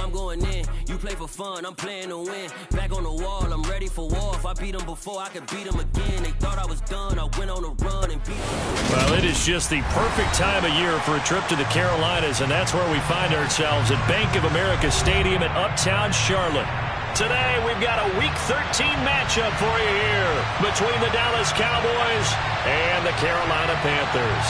I'm going in. You play for fun, I'm playing to win. Back on the wall, I'm ready for war. If I beat them before, I could beat them again. They thought I was done, I went on a run and beat them. Well, it is just the perfect time of year for a trip to the Carolinas, and that's where we find ourselves at Bank of America Stadium in Uptown Charlotte. Today, we've got a Week 13 matchup for you here between the Dallas Cowboys and the Carolina Panthers.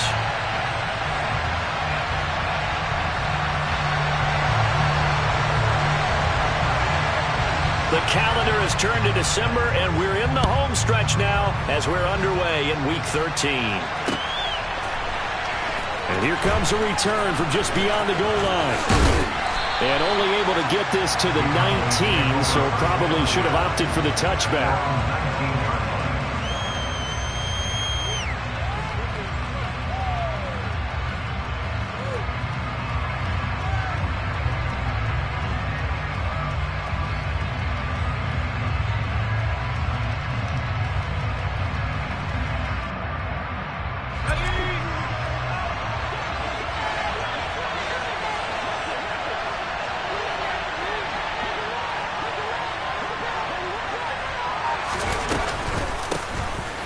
The calendar has turned to December, and we're in the home stretch now as we're underway in Week 13. And here comes a return from just beyond the goal line. And only able to get this to the 19, so probably should have opted for the touchback.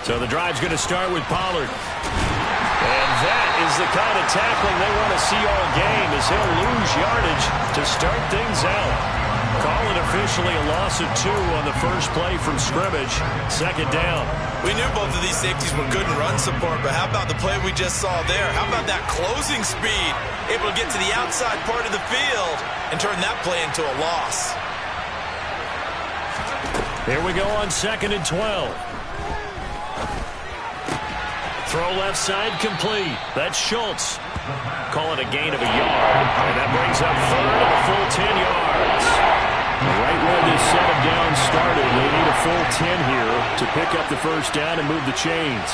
So the drive's going to start with Pollard. And that is the kind of tackling they want to see all game, as he'll lose yardage to start things out. Call it officially a loss of 2 on the first play from scrimmage. Second down. We knew both of these safeties were good in run support, but how about the play we just saw there? How about that closing speed? Able to get to the outside part of the field and turn that play into a loss. Here we go on 2nd and 12. Throw left side complete. That's Schultz. Call it a gain of a yard. And that brings up 3rd and a full 10 yards. Right where this set of downs started, they need a full 10 here to pick up the first down and move the chains.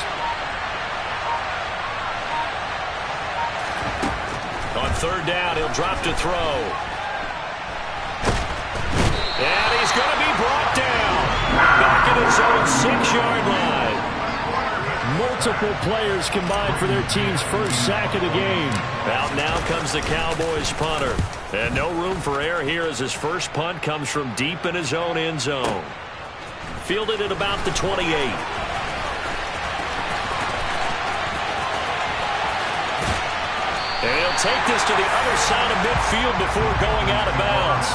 On 3rd down, he'll drop to throw. And he's going to be brought down. Back at his own 6-yard line. Multiple players combined for their team's first sack of the game. Out now comes the Cowboys punter. And no room for error here as his first punt comes from deep in his own end zone. Fielded at about the 28. And he'll take this to the other side of midfield before going out of bounds.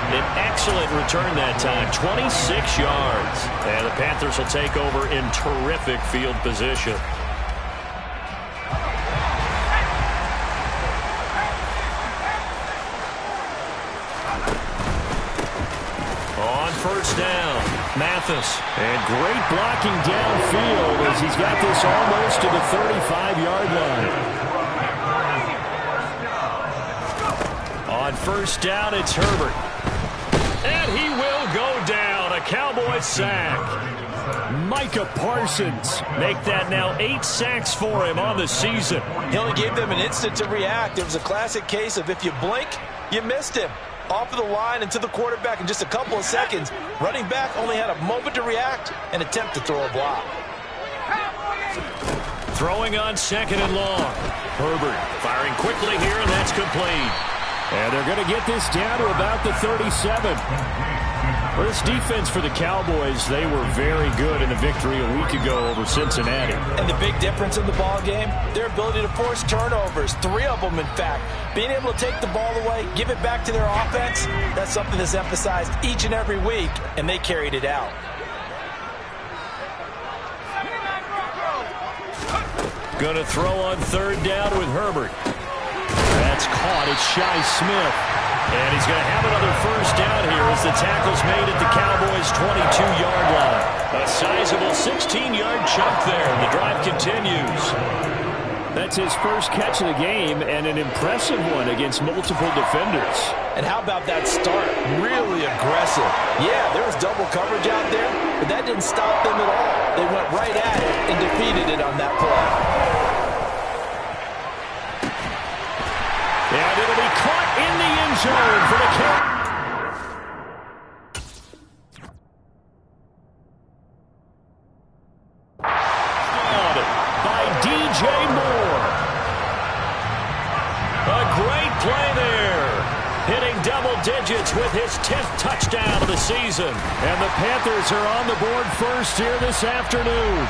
An excellent return that time, 26 yards. And the Panthers will take over in terrific field position. On 1st down, Mathis. And great blocking downfield as he's got this almost to the 35-yard line. On 1st down, it's Herbert. And he will go down. A Cowboy sack. Micah Parsons make that now 8 sacks for him on the season. He only gave them an instant to react. It was a classic case of if you blink, you missed him. Off of the line and to the quarterback in just a couple of seconds. Running back only had a moment to react and attempt to throw a block. Throwing on 2nd and long. Herbert firing quickly here, and that's complete. And they're going to get this down to about the 37. Well, this defense for the Cowboys, they were very good in the victory a week ago over Cincinnati. And the big difference in the ball game, their ability to force turnovers, 3 of them in fact. Being able to take the ball away, give it back to their offense, that's something that's emphasized each and every week, and they carried it out. Going to throw on 3rd down with Herbert. That's caught. It's Shi Smith. And he's going to have another first down here as the tackle's made at the Cowboys' 22-yard line. A sizable 16-yard chunk there. The drive continues. That's his first catch of the game and an impressive one against multiple defenders. And how about that start? Really aggressive. Yeah, there was double coverage out there, but that didn't stop them at all. They went right at it and defeated it on that play. And it'll be caught in the end zone for the Cowboys. By DJ Moore. A great play there. Hitting double digits with his 10th touchdown of the season. And the Panthers are on the board first here this afternoon.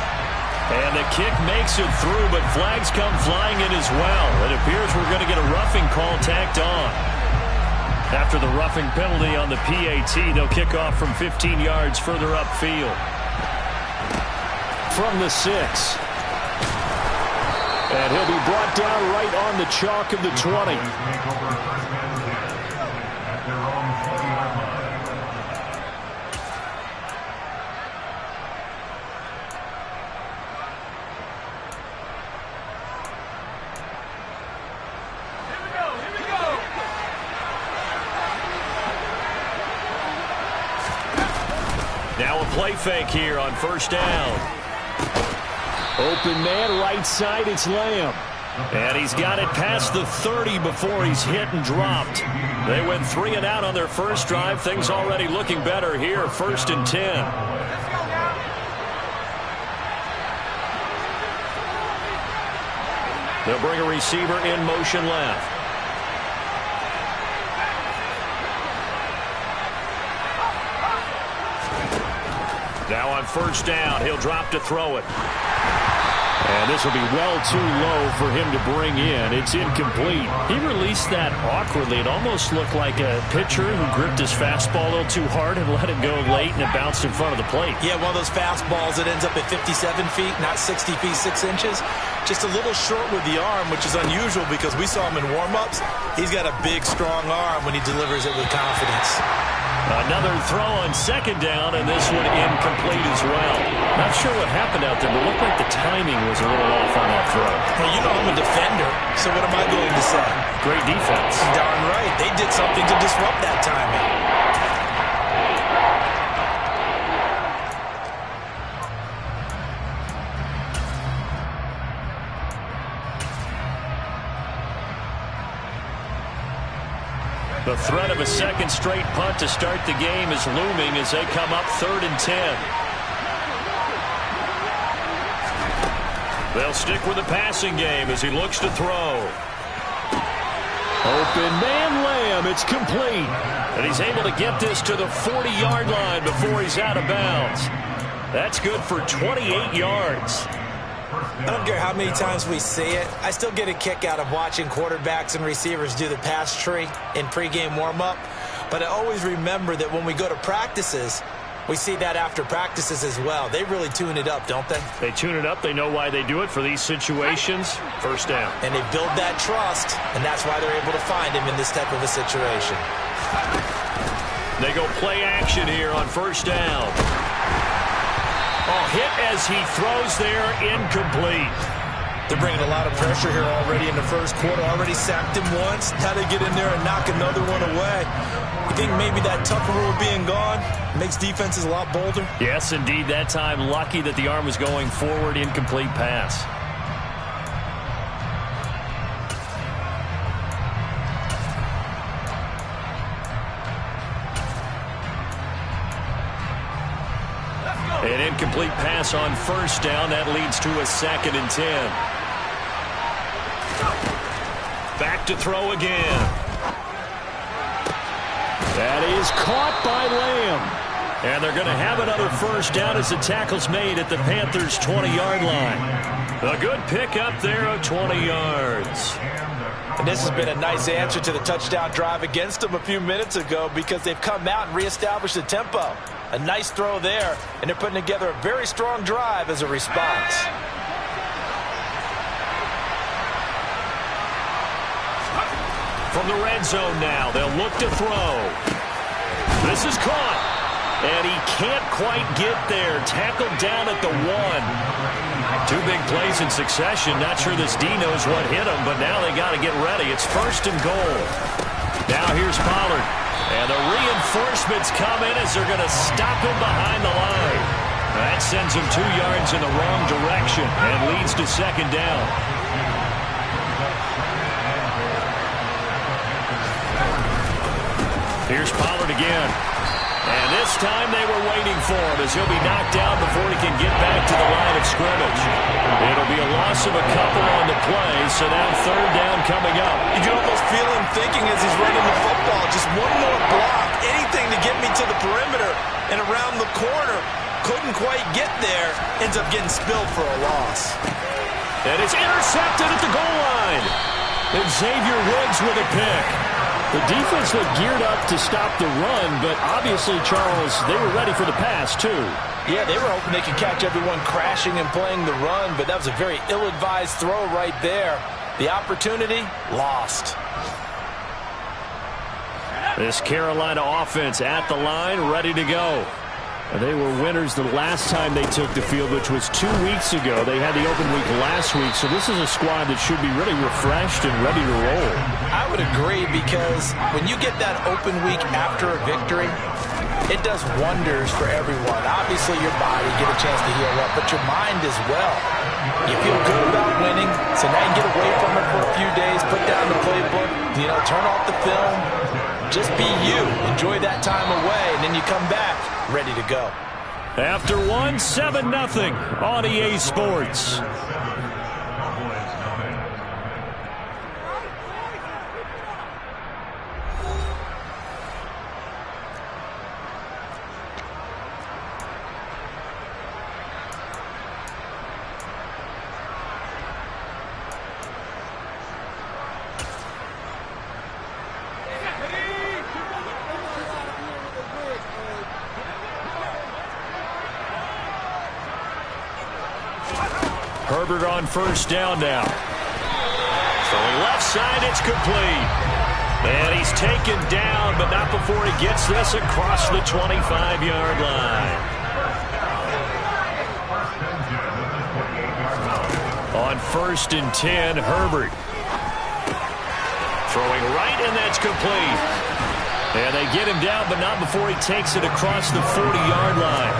And the kick makes it through, but flags come flying in as well. It appears we're going to get a roughing call tacked on. After the roughing penalty on the PAT, they'll kick off from 15 yards further upfield. From the 6. And he'll be brought down right on the chalk of the 20. Now a play fake here on first down. Open man right side, it's Lamb. And he's got it past the 30 before he's hit and dropped. They went 3 and out on their first drive. Things already looking better here, 1st and 10. They'll bring a receiver in motion left. Now on first down, he'll drop to throw it. And this will be well too low for him to bring in. It's incomplete. He released that awkwardly. It almost looked like a pitcher who gripped his fastball a little too hard and let it go late, and it bounced in front of the plate. Yeah, one of those fastballs that ends up at 57 feet, not 60 feet, 6 inches. Just a little short with the arm, which is unusual because we saw him in warm-ups. He's got a big, strong arm when he delivers it with confidence. Another throw on second down, and this one incomplete as well. Not sure what happened out there, but it looked like the timing was a little off on that throw. Well, you know I'm a defender, so what am I going to say? Great defense. Darn right. They did something to disrupt that timing. The threat of a second straight punt to start the game is looming as they come up 3rd and 10. They'll stick with the passing game as he looks to throw. Open man Lamb. It's complete. And he's able to get this to the 40-yard line before he's out of bounds. That's good for 28 yards. I don't care how many times we see it. I still get a kick out of watching quarterbacks and receivers do the pass tree in pregame warm-up. But I always remember that when we go to practices, we see that after practices as well. They really tune it up, don't they? They tune it up. They know why they do it for these situations. First down. And they build that trust, and that's why they're able to find him in this type of a situation. They go play action here on first down. Oh, hit as he throws there, incomplete. They're bringing a lot of pressure here already in the first quarter. Already sacked him once. How to get in there and knock another one away. You think maybe that Tucker rule being gone makes defenses a lot bolder? Yes, indeed. That time, lucky that the arm was going forward. Incomplete pass. An incomplete pass on first down. That leads to a 2nd and 10. Back to throw again. That is caught by Lamb. And they're going to have another first down as the tackle's made at the Panthers' 20-yard line. A good pickup there of 20 yards. And this has been a nice answer to the touchdown drive against them a few minutes ago because they've come out and reestablished the tempo. A nice throw there, and they're putting together a very strong drive as a response. From the red zone now, they'll look to throw. This is caught, and he can't quite get there. Tackled down at the 1. 2 big plays in succession. Not sure this D knows what hit him, but now they got to get ready. It's 1st and goal. Now here's Pollard. And the reinforcements come in as they're going to stop him behind the line. That sends him 2 yards in the wrong direction and leads to 2nd down. Here's Pollard again. And this time they were waiting for him as he'll be knocked down before he can get back to the line of scrimmage. It'll be a loss of a couple on the play, so now third down coming up. You can almost feel him thinking as he's running the football, just one more block, anything to get me to the perimeter and around the corner. Couldn't quite get there, ends up getting spilled for a loss. And it's intercepted at the goal line. And Xavier Woods with a pick. The defense looked geared up to stop the run, but obviously, Charles, they were ready for the pass, too. Yeah, they were hoping they could catch everyone crashing and playing the run, but that was a very ill-advised throw right there. The opportunity, lost. This Carolina offense at the line, ready to go. They were winners the last time they took the field, which was 2 weeks ago. They had the open week last week, so this is a squad that should be really refreshed and ready to roll. I would agree, because when you get that open week after a victory, it does wonders for everyone. Obviously, your body, get a chance to heal up, but your mind as well. You feel good about winning, so now you get away from it for a few days, put down the playbook, turn off the film. Just be you. Enjoy that time away, and then you come back ready to go. After 7-0 on EA Sports. Herbert on first down now. Throwing left side, it's complete. And he's taken down, but not before he gets this across the 25-yard line. On 1st and 10, Herbert. Throwing right, and that's complete. And they get him down, but not before he takes it across the 40-yard line.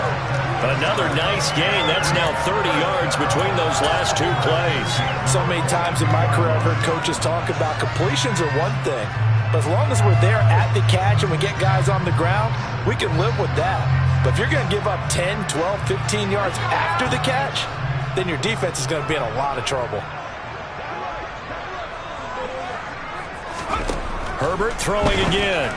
Another nice gain. That's now 30 yards between those last two plays. So many times in my career I've heard coaches talk about completions are one thing, but as long as we're there at the catch and we get guys on the ground, we can live with that. But if you're going to give up 10, 12, 15 yards after the catch, then your defense is going to be in a lot of trouble. Herbert throwing again.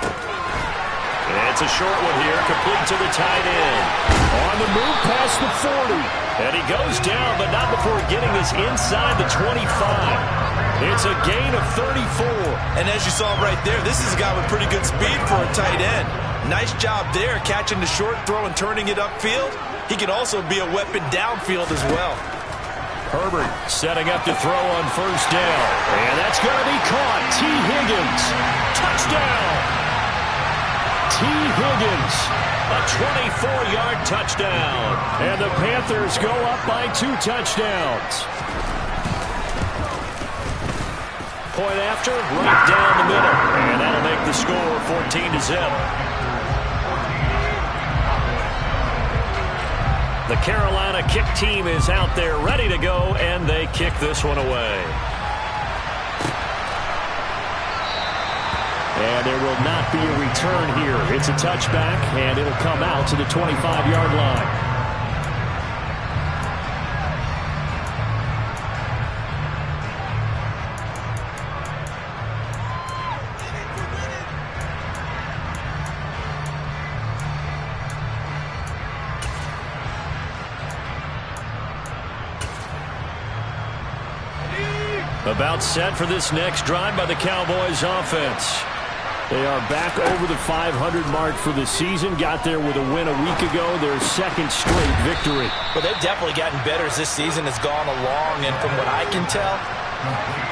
It's a short one here, complete to the tight end. On the move past the 40. And he goes down, but not before getting this inside the 25. It's a gain of 34. And as you saw right there, this is a guy with pretty good speed for a tight end. Nice job there, catching the short throw and turning it upfield. He can also be a weapon downfield as well. Herbert setting up to throw on first down. And that's going to be caught. T. Higgins. Touchdown. T. Higgins, a 24-yard touchdown. And the Panthers go up by 2 touchdowns. Point after, right down the middle. And that'll make the score 14-0. The Carolina kick team is out there ready to go, and they kick this one away. And there will not be a return here. It's a touchback, and it'll come out to the 25-yard line. About set for this next drive by the Cowboys offense. They are back over the 500 mark for the season. Got there with a win a week ago. Their second straight victory. Well, they've definitely gotten better as this season has gone along. And from what I can tell,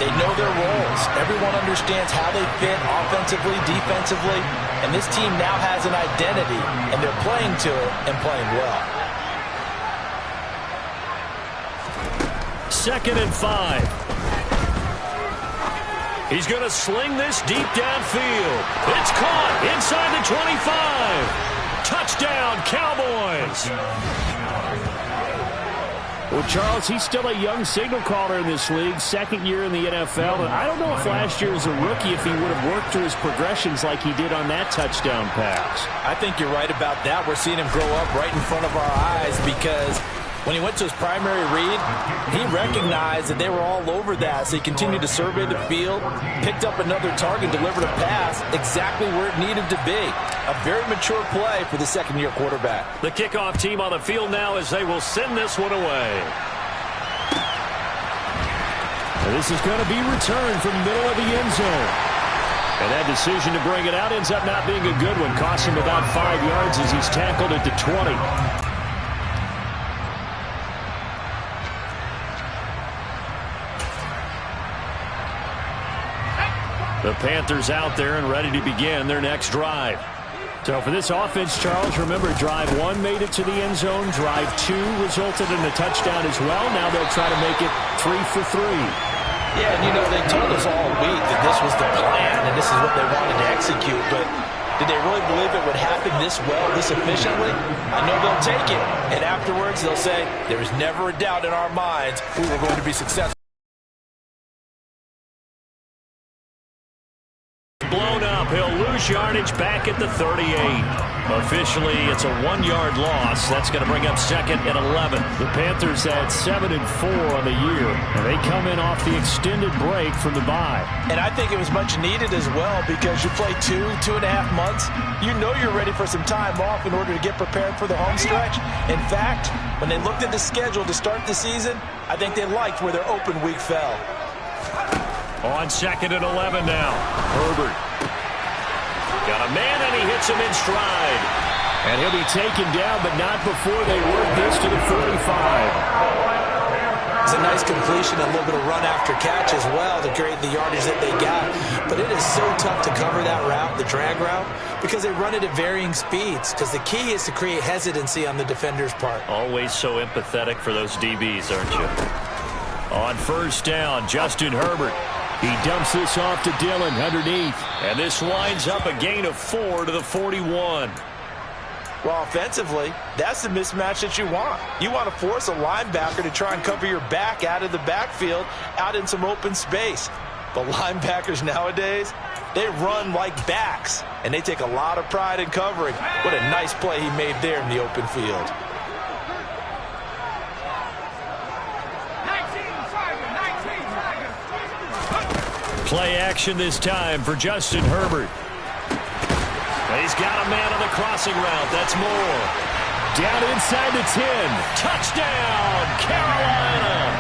they know their roles. Everyone understands how they fit offensively, defensively. And this team now has an identity. And they're playing to it and playing well. 2nd and 5. He's going to sling this deep downfield. It's caught inside the 25. Touchdown, Cowboys. Well, Charles, he's still a young signal caller in this league, second year in the NFL. And I don't know if last year as a rookie if he would have worked through his progressions like he did on that touchdown pass. I think you're right about that. We're seeing him grow up right in front of our eyes because when he went to his primary read, he recognized that they were all over that, so he continued to survey the field, picked up another target, delivered a pass exactly where it needed to be. A very mature play for the second-year quarterback. The kickoff team on the field now as they will send this one away. And this is going to be returned from the middle of the end zone. And that decision to bring it out ends up not being a good one. Costs him about 5 yards as he's tackled at the 20. The Panthers out there and ready to begin their next drive. So for this offense, Charles, remember drive 1 made it to the end zone. Drive 2 resulted in a touchdown as well. Now they'll try to make it 3 for 3. Yeah, and you know, they told us all week that this was the plan and this is what they wanted to execute. But did they really believe it would happen this well, this efficiently? I know they'll take it. And afterwards they'll say, there was never a doubt in our minds we were going to be successful. Blown up. He'll lose yardage back at the 38. Officially, it's a 1-yard loss. That's going to bring up second and 11. The Panthers had 7-4 on the year, and they come in off the extended break from the bye. And I think it was much needed as well because you play 2.5 months. You know you're ready for some time off in order to get prepared for the home stretch. In fact, when they looked at the schedule to start the season, I think they liked where their open week fell. On second and 11 now. Herbert. Got a man, and he hits him in stride. And he'll be taken down, but not before they work this to the 45. It's a nice completion, a little bit of run after catch as well to create the yardage that they got. But it is so tough to cover that route, the drag route, because they run it at varying speeds. Because the key is to create hesitancy on the defender's part. Always so empathetic for those DBs, aren't you? On first down, Justin Herbert. He dumps this off to Dillon underneath. And this winds up a gain of 4 to the 41. Well, offensively, that's the mismatch that you want. You want to force a linebacker to try and cover your back out of the backfield, out in some open space. But linebackers nowadays, they run like backs, and they take a lot of pride in covering. What a nice play he made there in the open field. Play action this time for Justin Herbert. He's got a man on the crossing route. That's Moore. Down inside the 10. Touchdown, Carolina.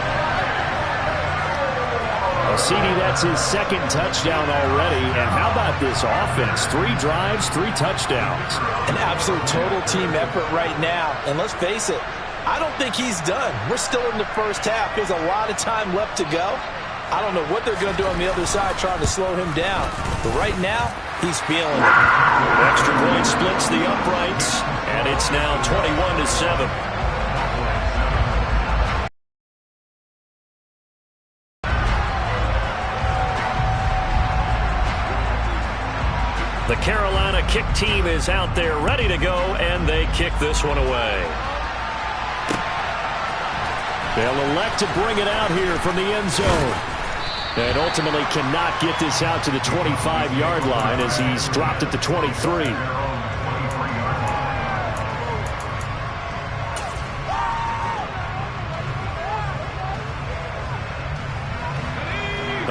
Well, CD, that's his second touchdown already. And how about this offense? 3 drives, 3 touchdowns. An absolute total team effort right now. And let's face it, I don't think he's done. We're still in the first half. There's a lot of time left to go. I don't know what they're going to do on the other side trying to slow him down. But right now, he's feeling it. Extra point splits the uprights, and it's now 21-7. The Carolina kick team is out there ready to go, and they kick this one away. They'll elect to bring it out here from the end zone. And ultimately cannot get this out to the 25-yard line as he's dropped at the 23.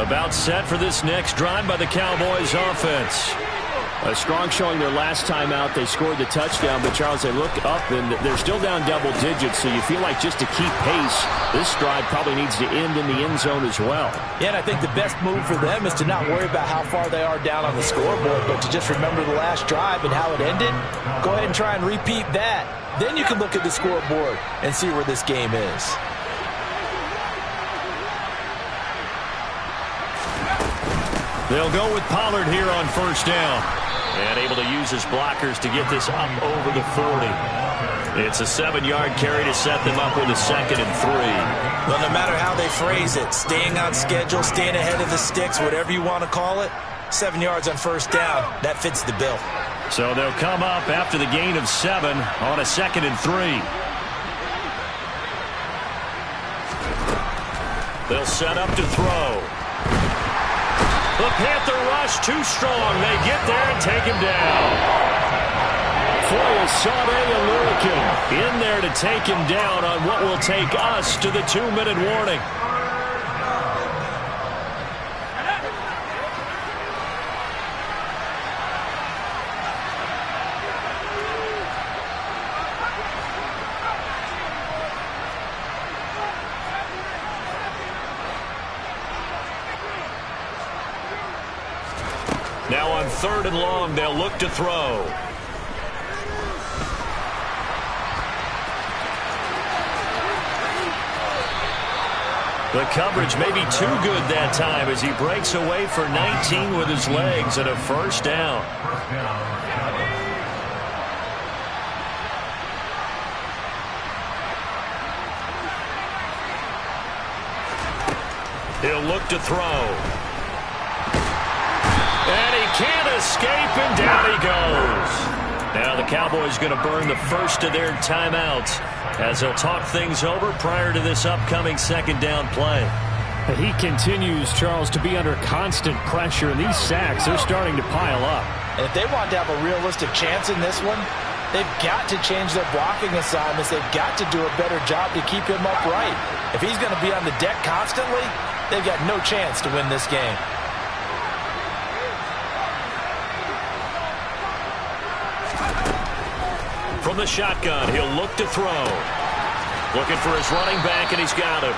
About set for this next drive by the Cowboys offense. A strong showing their last time out. They scored the touchdown, but Charles, they look up and they're still down double digits, so you feel like just to keep pace, this drive probably needs to end in the end zone as well. Yeah, and I think the best move for them is to not worry about how far they are down on the scoreboard, but to just remember the last drive and how it ended. Go ahead and try and repeat that. Then you can look at the scoreboard and see where this game is. They'll go with Pollard here on first down. And able to use his blockers to get this up over the 40. It's a 7-yard carry to set them up with a 2nd and 3. Well, no matter how they phrase it, staying on schedule, staying ahead of the sticks, whatever you want to call it, 7 yards on first down, that fits the bill. So they'll come up after the gain of 7 on a 2nd and 3. They'll set up to throw. The Panther rush too strong. They get there and take him down. Foye Sade-Alurican in there to take him down on what will take us to the 2-minute warning. Now on 3rd and long, they'll look to throw. The coverage may be too good that time as he breaks away for 19 with his legs and a first down. He'll look to throw. And he can't escape, and down he goes. Now the Cowboys going to burn the first of their timeouts as they'll talk things over prior to this upcoming 2nd down play. He continues, Charles, to be under constant pressure, and these sacks are starting to pile up. And if they want to have a realistic chance in this one, they've got to change their blocking assignments. They've got to do a better job to keep him upright. If he's going to be on the deck constantly, they've got no chance to win this game. From the shotgun, he'll look to throw. Looking for his running back, and he's got him.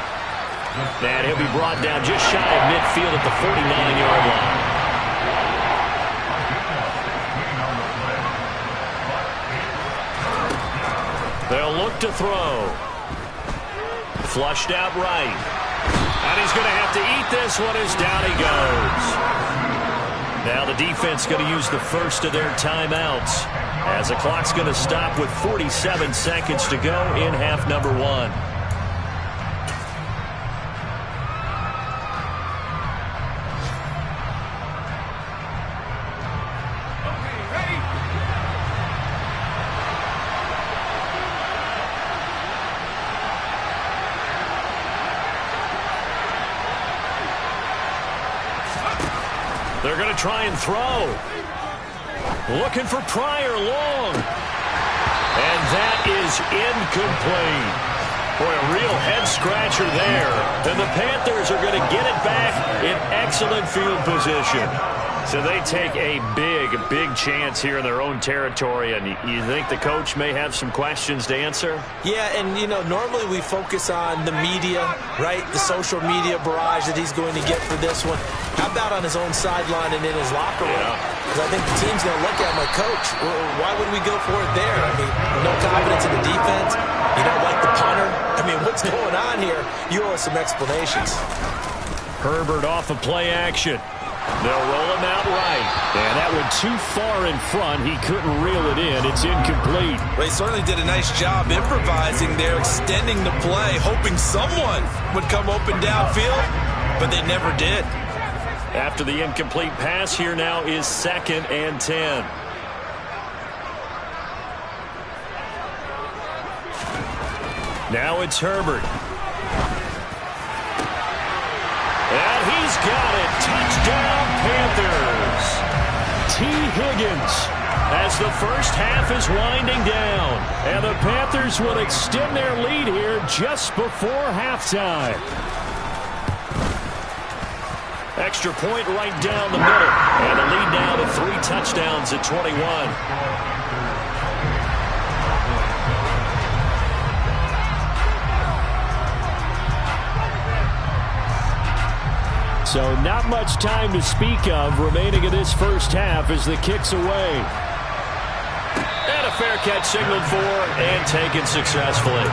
And he'll be brought down just shy of midfield at the 49-yard line. They'll look to throw. Flushed out right. And he's going to have to eat this one as down he goes. Now the defense going to use the first of their timeouts, as the clock's going to stop with 47 seconds to go in half number 1. They're going to try and throw. Looking for Pryor long. And that is incomplete. Boy, a real head-scratcher there. And the Panthers are going to get it back in excellent field position. So they take a big chance here in their own territory. And you think the coach may have some questions to answer? Yeah, and, you know, normally we focus on the media, right? The social media barrage that he's going to get for this one. How about on his own sideline and in his locker room? Because I think the team's going to look at him like, Coach, why would we go for it there? I mean, no confidence in the defense. You don't like the punter. I mean, what's going on here? You owe us some explanations. Herbert off of play action. They'll roll him out right. And that went too far in front. He couldn't reel it in. It's incomplete. Well, he certainly did a nice job improvising there, extending the play, hoping someone would come open downfield, but they never did. After the incomplete pass, here now is 2nd and 10. Now it's Herbert. And he's got it. Touchdown, Panthers. T. Higgins as the first half is winding down. And the Panthers will extend their lead here just before halftime. Extra point right down the middle. And the lead now to 3 touchdowns at 21. So not much time to speak of remaining in this first half as the kick's away. And a fair catch signaled for and taken successfully.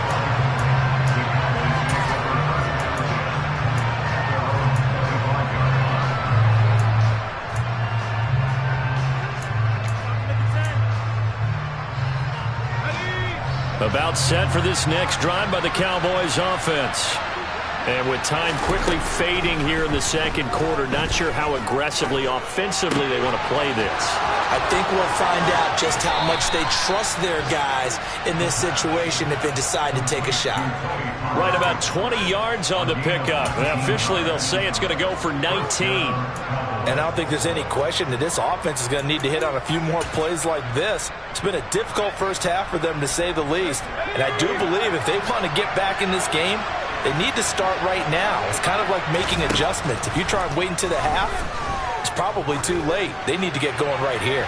About set for this next drive by the Cowboys offense. And with time quickly fading here in the second quarter, not sure how aggressively, offensively they want to play this. I think we'll find out just how much they trust their guys in this situation if they decide to take a shot. Right about 20 yards on the pickup. And officially, they'll say it's going to go for 19. And I don't think there's any question that this offense is going to need to hit on a few more plays like this. It's been a difficult first half for them, to say the least. And I do believe if they want to get back in this game, they need to start right now. It's kind of like making adjustments. If you try and wait until the half, it's probably too late. They need to get going right here.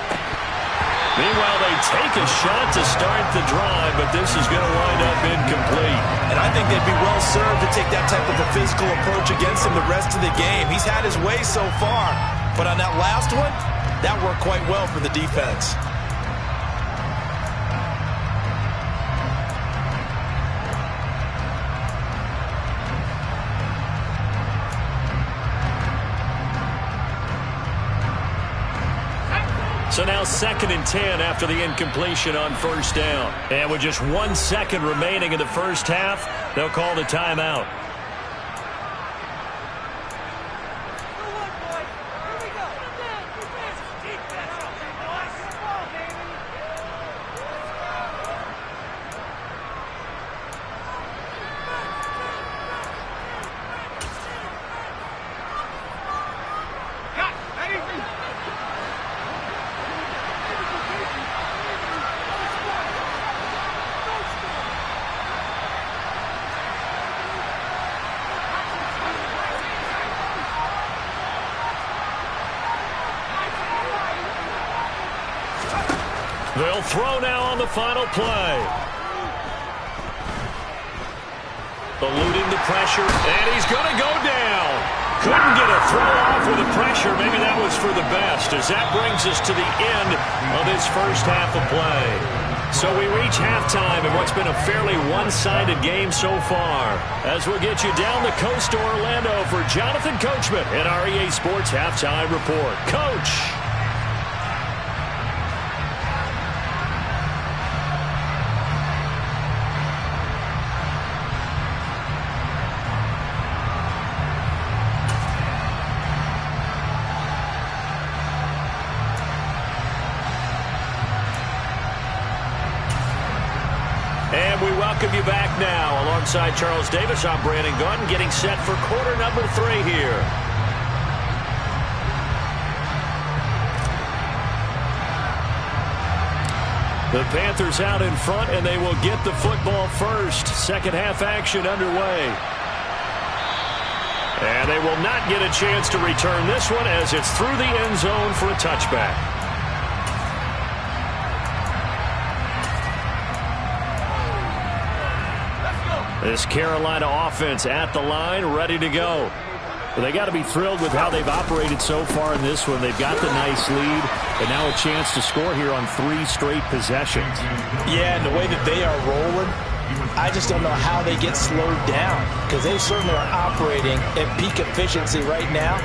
Meanwhile, they take a shot to start the drive, but this is going to wind up incomplete. And I think they'd be well served to take that type of a physical approach against him the rest of the game. He's had his way so far, but on that last one, that worked quite well for the defense. So now 2nd and 10 after the incompletion on first down. And with just 1 second remaining in the first half, they'll call the timeout. They'll throw now on the final play. Eluding the pressure, and he's going to go down. Couldn't get a throw off with the pressure. Maybe that was for the best, as that brings us to the end of this first half of play. So we reach halftime in what's been a fairly one-sided game so far. As we'll get you down the coast to Orlando for Jonathan Coachman at our EA Sports Halftime Report. Coach! And we welcome you back now. Alongside Charles Davis, I'm Brandon Gunn, getting set for quarter number 3 here. The Panthers out in front, and they will get the football first. Second half action underway. And they will not get a chance to return this one as it's through the end zone for a touchback. This Carolina offense at the line, ready to go. Well, they got to be thrilled with how they've operated so far in this one. They've got the nice lead, and now a chance to score here on 3 straight possessions. Yeah, and the way that they are rolling, I just don't know how they get slowed down, because they certainly are operating at peak efficiency right now.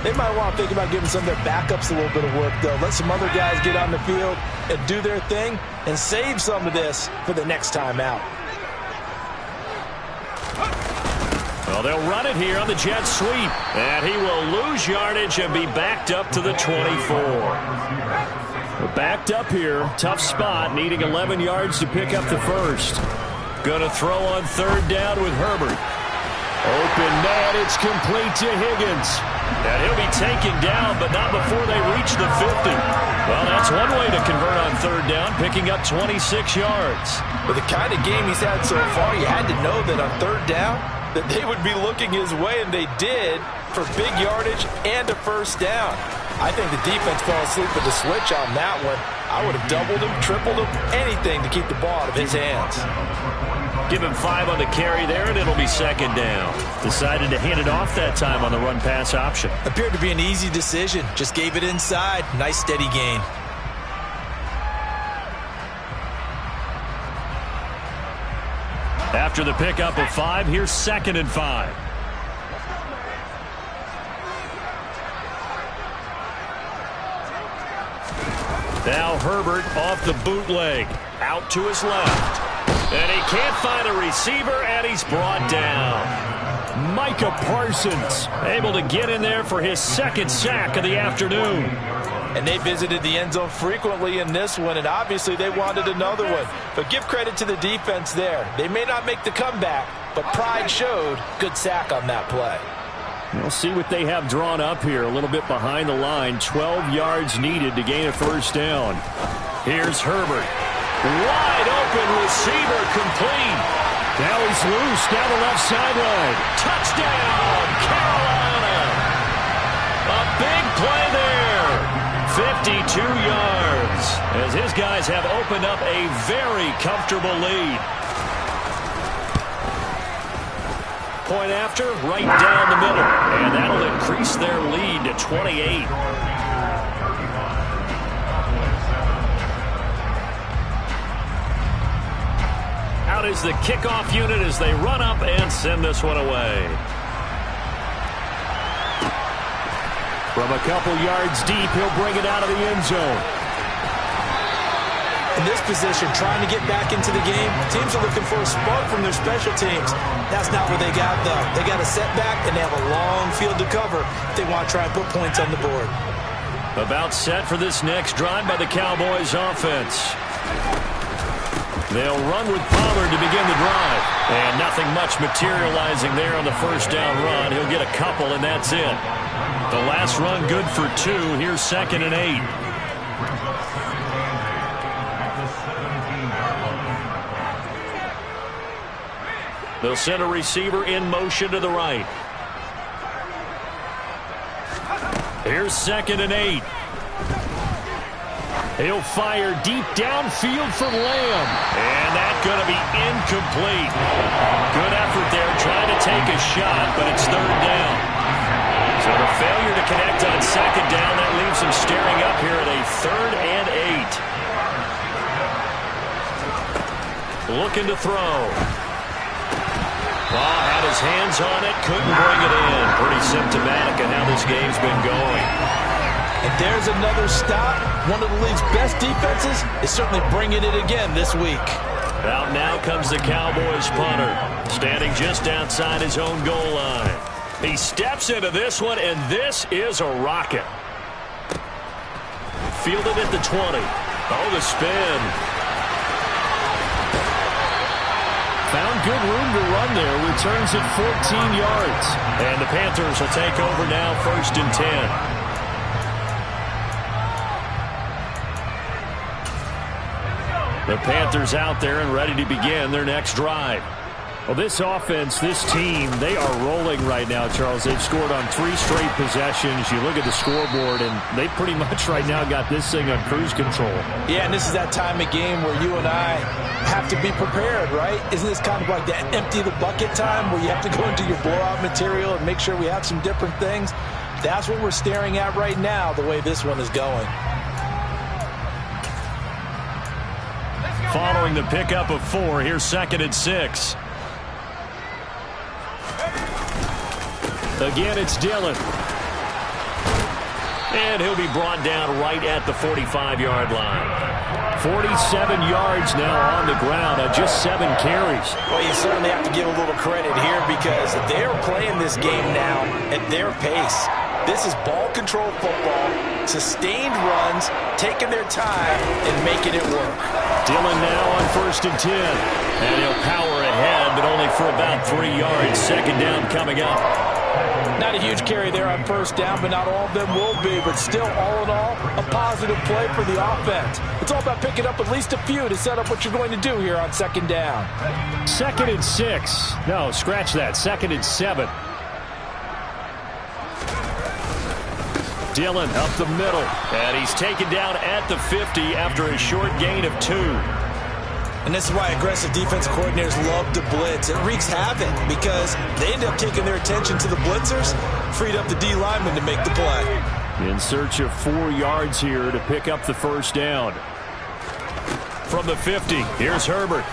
They might want to think about giving some of their backups a little bit of work, though. Let some other guys get on the field and do their thing and save some of this for the next time out. Well, they'll run it here on the jet sweep. And he will lose yardage and be backed up to the 24. We're backed up here. Tough spot, needing 11 yards to pick up the first. Going to throw on 3rd down with Herbert. Open man, it's complete to Higgins. And he'll be taken down, but not before they reach the 50. Well, that's one way to convert on 3rd down, picking up 26 yards. With the kind of game he's had so far, you had to know that on 3rd down, that they would be looking his way, and they did, for big yardage and a first down. I think the defense fell asleep with the switch on that one. I would have doubled him, tripled him, anything to keep the ball out of his hands. Give him 5 on the carry there, and it'll be 2nd down. Decided to hand it off that time on the run-pass option. Appeared to be an easy decision. Just gave it inside. Nice, steady gain. After the pickup of 5, here's 2nd and 5. Now Herbert off the bootleg. Out to his left. And he can't find a receiver, and he's brought down. Micah Parsons able to get in there for his second sack of the afternoon. And they visited the end zone frequently in this one, and obviously they wanted another one. But give credit to the defense there. They may not make the comeback, but pride showed. Good sack on that play. We'll see what they have drawn up here. A little bit behind the line. 12 yards needed to gain a first down. Here's Herbert. Wide open receiver complete. Now he's loose down the left sideline. Touchdown, Carolina. A big play there. 52 yards as his guys have opened up a very comfortable lead. Point after, right down the middle. And that'll increase their lead to 28. Out is the kickoff unit as they run up and send this one away. From a couple yards deep, he'll bring it out of the end zone. In this position, trying to get back into the game, teams are looking for a spark from their special teams. That's not what they got, though. They got a setback, and they have a long field to cover if they want to try and put points on the board. About set for this next drive by the Cowboys offense. They'll run with Pollard to begin the drive. And nothing much materializing there on the first down run. He'll get a couple, and that's it. The last run good for 2. Here's 2nd and 8. They'll send a receiver in motion to the right. Here's 2nd and 8. He'll fire deep downfield for Lamb. And that's going to be incomplete. Good effort there trying to take a shot, but it's 3rd down. So the failure to connect on 2nd down, that leaves him staring up here at a 3rd and 8. Looking to throw. Ball had his hands on it, couldn't bring it in. Pretty symptomatic of how this game's been going. And there's another stop. One of the league's best defenses is certainly bringing it again this week. Out now comes the Cowboys punter, standing just outside his own goal line. He steps into this one, and this is a rocket. Fielded at the 20. Oh, the spin. Found good room to run there. Returns it 14 yards. And the Panthers will take over now, 1st and 10. The Panthers out there and ready to begin their next drive. Well, this offense, this team, they are rolling right now, Charles. They've scored on 3 straight possessions. You look at the scoreboard, and they pretty much right now got this thing on cruise control. Yeah, and this is that time of game where you and I have to be prepared, right? Isn't this kind of like that empty the bucket time where you have to go into your blowout material and make sure we have some different things? That's what we're staring at right now, the way this one is going. Following the pickup of 4, here's 2nd and 6. Again, it's Dillon. And he'll be brought down right at the 45-yard line. 47 yards now on the ground on just 7 carries. Well, you certainly have to give a little credit here because they're playing this game now at their pace. This is ball control football, sustained runs, taking their time and making it work. Dillon now on 1st and 10. And he'll power ahead, but only for about 3 yards. 2nd down coming up. Not a huge carry there on 1st down, but not all of them will be. But still, all in all, a positive play for the offense. It's all about picking up at least a few to set up what you're going to do here on 2nd down. 2nd and 6. No, scratch that. 2nd and 7. Dillon up the middle. And he's taken down at the 50 after a short gain of 2. And this is why aggressive defensive coordinators love to blitz. It wreaks havoc because they end up taking their attention to the blitzers, freed up the D lineman to make the play. In search of 4 yards here to pick up the 1st down. From the 50, here's Herbert.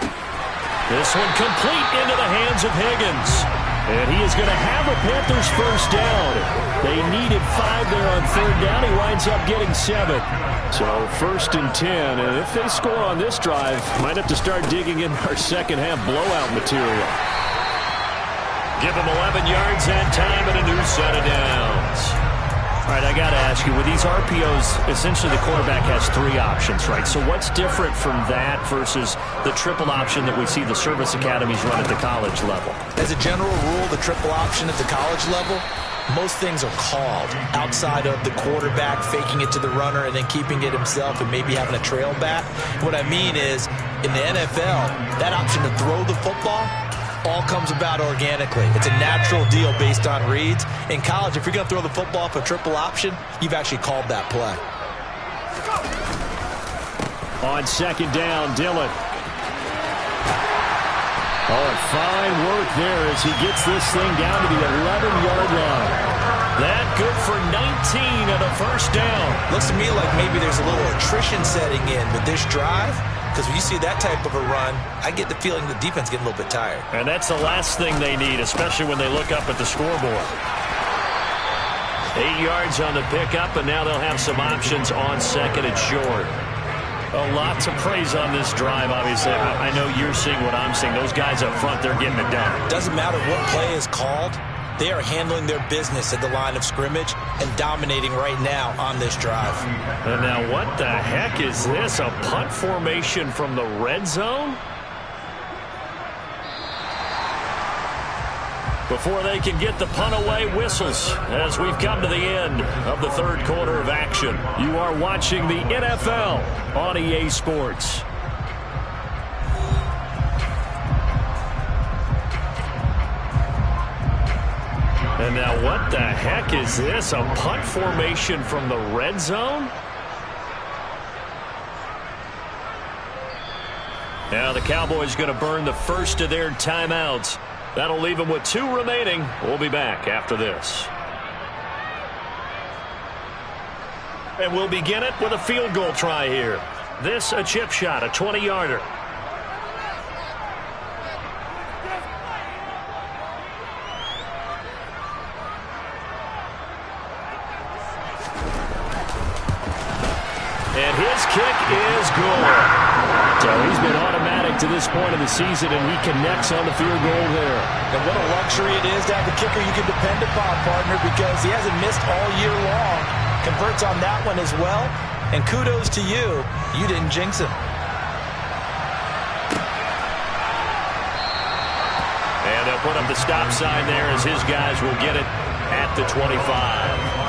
This one complete into the hands of Higgins. And he is going to have a Panthers 1st down. They needed 5 there on 3rd down. He winds up getting 7. So 1st and 10. And if they score on this drive, might have to start digging in our second half blowout material. Give him 11 yards that time and a new set of downs. All right, I got to ask you, with these RPOs, essentially the quarterback has 3 options, right? So what's different from that versus the triple option that we see the service academies run at the college level? As a general rule, the triple option at the college level, most things are called outside of the quarterback faking it to the runner and then keeping it himself and maybe having a trail back. What I mean is, in the NFL, that option to throw the football all comes about organically. It's a natural deal based on reads. In college, if you're going to throw the football for a triple option, you've actually called that play. On second down, Dillon. Oh, fine work there as he gets this thing down to the 11-yard line. That good for 19 and a first down. Looks to me like maybe there's a little attrition setting in with this drive. Because when you see that type of a run, I get the feeling the defense getting a little bit tired. And that's the last thing they need, especially when they look up at the scoreboard. 8 yards on the pickup, and now they'll have some options on second and short. A lot to praise on this drive, obviously. I know you're seeing what I'm seeing. Those guys up front, they're getting it done. Doesn't matter what play is called. They are handling their business at the line of scrimmage and dominating right now on this drive. And now what the heck is this? A punt formation from the red zone? Before they can get the punt away, whistles as we've come to the end of the third quarter of action. You are watching the NFL on EA Sports. And now what the heck is this? A punt formation from the red zone? Now the Cowboys going to burn the first of their timeouts. That'll leave them with 2 remaining. We'll be back after this. And we'll begin it with a field goal try here. This a chip shot, a 20-yarder. And his kick is good. So he's been automatic to this point of the season, and he connects on the field goal there. And what a luxury it is to have a kicker you can depend upon, partner, because he hasn't missed all year long. Converts on that one as well. And kudos to you. You didn't jinx him. And they'll put up the stop sign there as his guys will get it at the 25.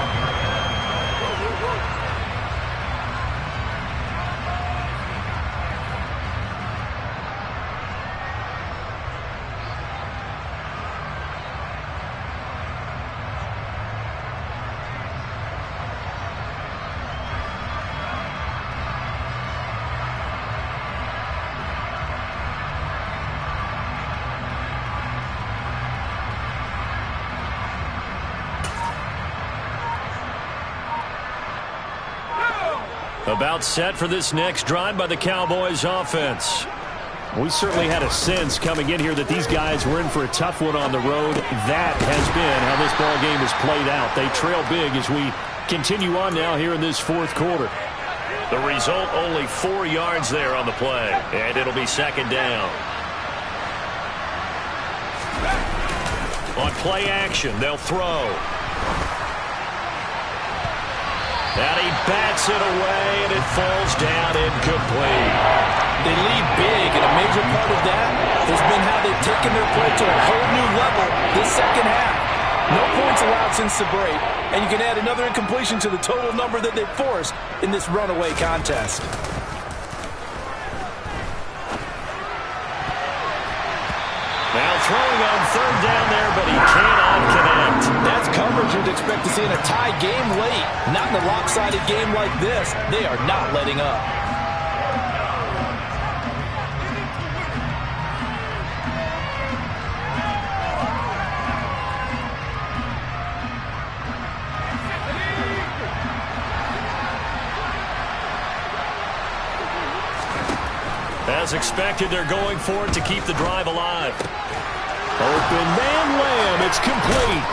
About set for this next drive by the Cowboys offense. We certainly had a sense coming in here that these guys were in for a tough one on the road. That has been how this ball game has played out. They trail big as we continue on now here in this fourth quarter. The result, only 4 yards there on the play, and it'll be second down. On play action, they'll throw. And he bats it away, and it falls down incomplete. They lead big, and a major part of that has been how they've taken their play to a whole new level this second half. No points allowed since the break, and you can add another incompletion to the total number that they've forced in this runaway contest. Now throwing on third down there, but he cannot connect. That's coverage you'd expect to see in a tie game late. Not in a lopsided game like this. They are not letting up. As expected, they're going for it to keep the drive alive. Open man Lamb, it's complete.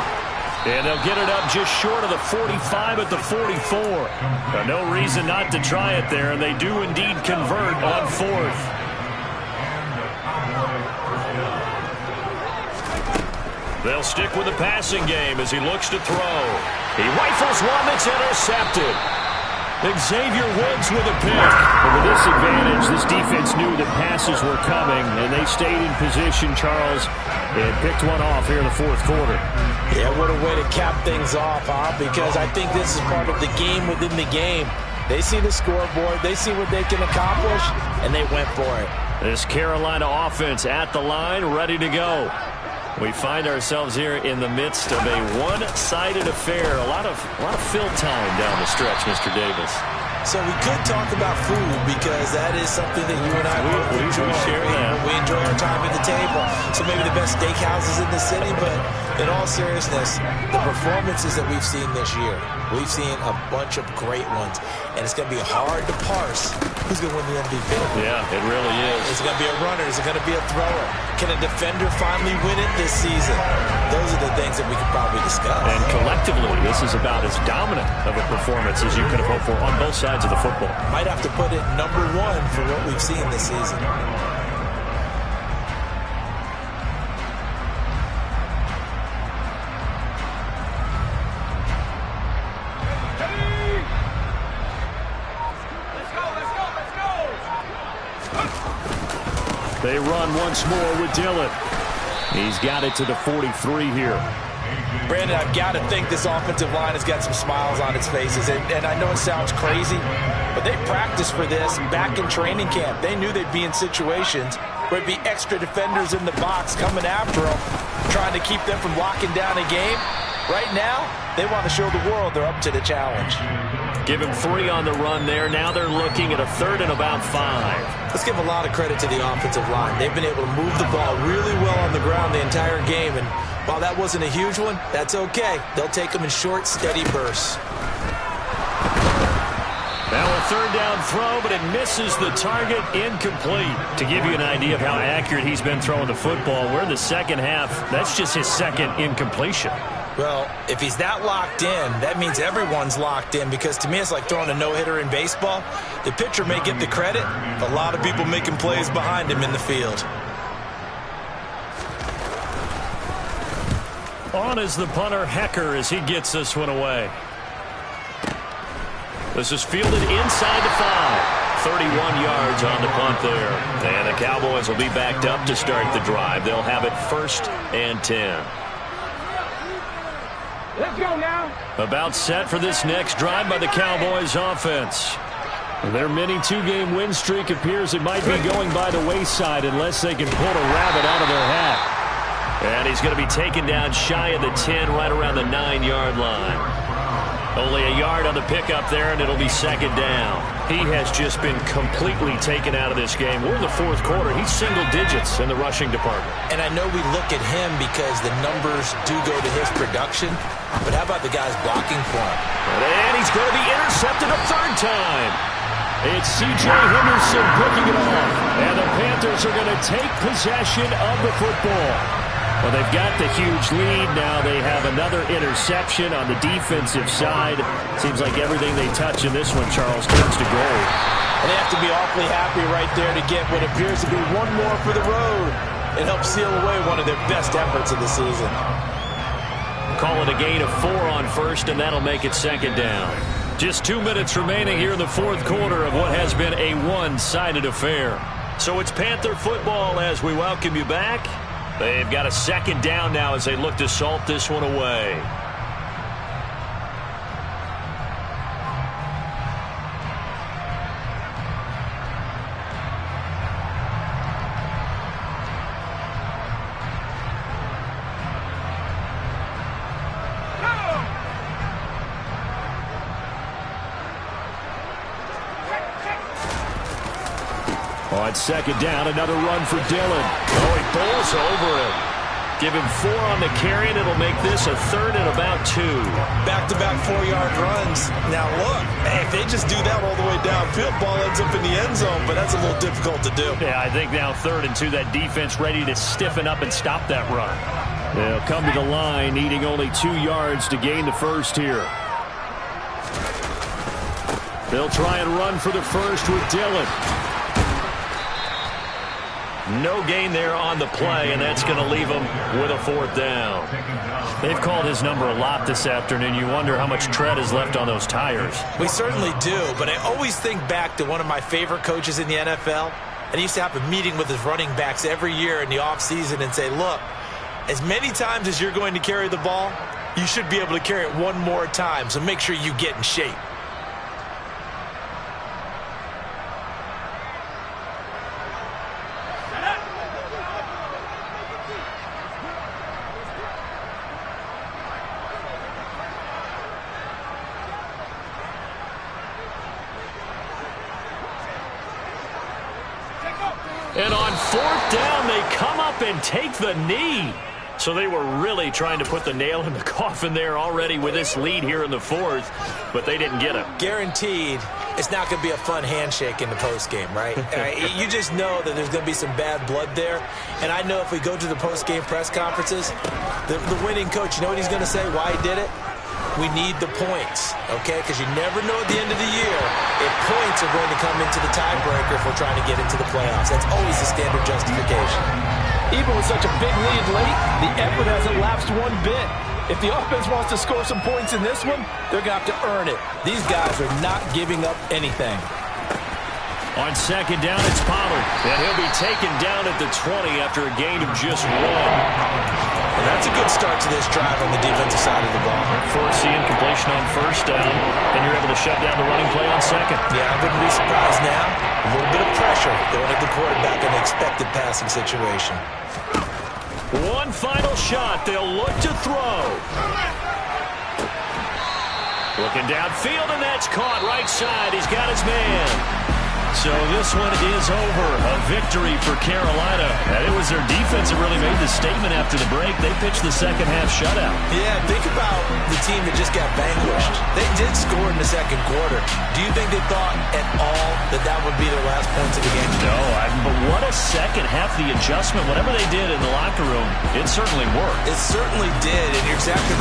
And they'll get it up just short of the 45 at the 44. No reason not to try it there, and they do indeed convert on fourth. They'll stick with the passing game as he looks to throw. He rifles one that's intercepted. Xavier Woods with a pick. But with this advantage, this defense knew that passes were coming, and they stayed in position, Charles, and picked one off here in the fourth quarter. Yeah, what a way to cap things off, huh? Because I think this is part of the game within the game. They see the scoreboard, they see what they can accomplish, and they went for it. This Carolina offense at the line, ready to go. We find ourselves here in the midst of a one-sided affair. A lot of fill time down the stretch, Mr. Davis. So we could talk about food because that is something that you and I both enjoy. We share that. We enjoy our time at the table. So maybe the best steakhouses in the city, but in all seriousness, the performances that we've seen this year, we've seen a bunch of great ones. And it's going to be hard to parse who's going to win the MVP. Yeah, it really is. Is it going to be a runner? Is it going to be a thrower? Can a defender finally win it this season? Those are the things that we could probably discuss. And collectively, this is about as dominant of a performance as you could have hoped for on both sides of the football. Might have to put it number one for what we've seen this season. They run once more with Dillon. He's got it to the 43 here. Brandon, I've got to think this offensive line has got some smiles on its faces. And I know it sounds crazy, but they practiced for this back in training camp. They knew they'd be in situations where it'd be extra defenders in the box coming after them, trying to keep them from locking down a game. Right now, they want to show the world they're up to the challenge. Give him 3 on the run there. Now they're looking at a 3rd and about 5. Let's give a lot of credit to the offensive line. They've been able to move the ball really well on the ground the entire game. And while that wasn't a huge one, that's okay. They'll take them in short, steady bursts. Now a 3rd down throw, but it misses the target, incomplete. To give you an idea of how accurate he's been throwing the football, we're in the second half. That's just his 2nd incompletion. Well, if he's that locked in, that means everyone's locked in, because to me it's like throwing a no-hitter in baseball. The pitcher may get the credit, but a lot of people making plays behind him in the field. On is the punter, Hecker, as he gets this one away. This is fielded inside the 5. 31 yards on the punt there. And the Cowboys will be backed up to start the drive. They'll have it 1st and 10. Let's go now. About set for this next drive by the Cowboys offense. Their mini 2-game win streak appears it might be going by the wayside unless they can pull a rabbit out of their hat. And he's going to be taken down shy of the 10, right around the 9-yard line. Only a yard on the pickup there, and it'll be 2nd down. He has just been completely taken out of this game. We're in the 4th quarter. He's single digits in the rushing department. And I know we look at him because the numbers do go to his production, but how about the guys blocking for him? And he's going to be intercepted a 3rd time. It's C.J. Henderson picking it off, and the Panthers are going to take possession of the football. Well, they've got the huge lead. Now they have another interception on the defensive side. Seems like everything they touch in this one, Charles, turns to gold. And they have to be awfully happy right there to get what appears to be one more for the road. It helps seal away one of their best efforts of the season. Call it a gain of 4 on 1st, and that'll make it 2nd down. Just 2 minutes remaining here in the 4th quarter of what has been a one-sided affair. So it's Panther football as we welcome you back. They've got a 2nd down now as they look to salt this one away. On 2nd down, another run for Dillon. Oh, he bowls over him. Give him 4 on the carry, and it'll make this a 3rd and about 2. Back-to-back 4-yard runs. Now, look, if they just do that all the way downfield, ball ends up in the end zone, but that's a little difficult to do. Yeah, I think now 3rd and 2, that defense ready to stiffen up and stop that run. They'll come to the line, needing only 2 yards to gain the 1st here. They'll try and run for the 1st with Dillon. No gain there on the play, and that's going to leave him with a 4th down. They've called his number a lot this afternoon. You wonder how much tread is left on those tires. We certainly do, but I always think back to one of my favorite coaches in the NFL. And he used to have a meeting with his running backs every year in the offseason and say, look, as many times as you're going to carry the ball, you should be able to carry it one more time, so make sure you get in shape. And on 4th down, they come up and take the knee. So they were really trying to put the nail in the coffin there already with this lead here in the 4th, but they didn't get it. Guaranteed, it's not going to be a fun handshake in the postgame, right? You just know that there's going to be some bad blood there. And I know if we go to the postgame press conferences, the winning coach, you know what he's going to say, why he did it? We need the points, okay? Because you never know at the end of the year if points are going to come into the tiebreaker if we're trying to get into the playoffs. That's always the standard justification. Even with such a big lead late, the effort hasn't lapsed one bit. If the offense wants to score some points in this one, they're going to have to earn it. These guys are not giving up anything. On 2nd down, it's Pollard, and he'll be taken down at the 20 after a gain of just 1. And that's a good start to this drive on the defensive side of the ball. Forcing completion on 1st down, and you're able to shut down the running play on 2nd. Yeah, I wouldn't be surprised now. A little bit of pressure going at the quarterback in an expected passing situation. One final shot. They'll look to throw. Looking downfield, and that's caught right side. He's got his man. So this one is over. A victory for Carolina. And it was their defense that really made the statement after the break. They pitched the second half shutout. Yeah, think about the team that just got vanquished. They did score in the 2nd quarter. Do you think they thought at all that that would be their last points of the game? No, but what a second half. The adjustment, whatever they did in the locker room, it certainly worked. It certainly did, and you're exactly right.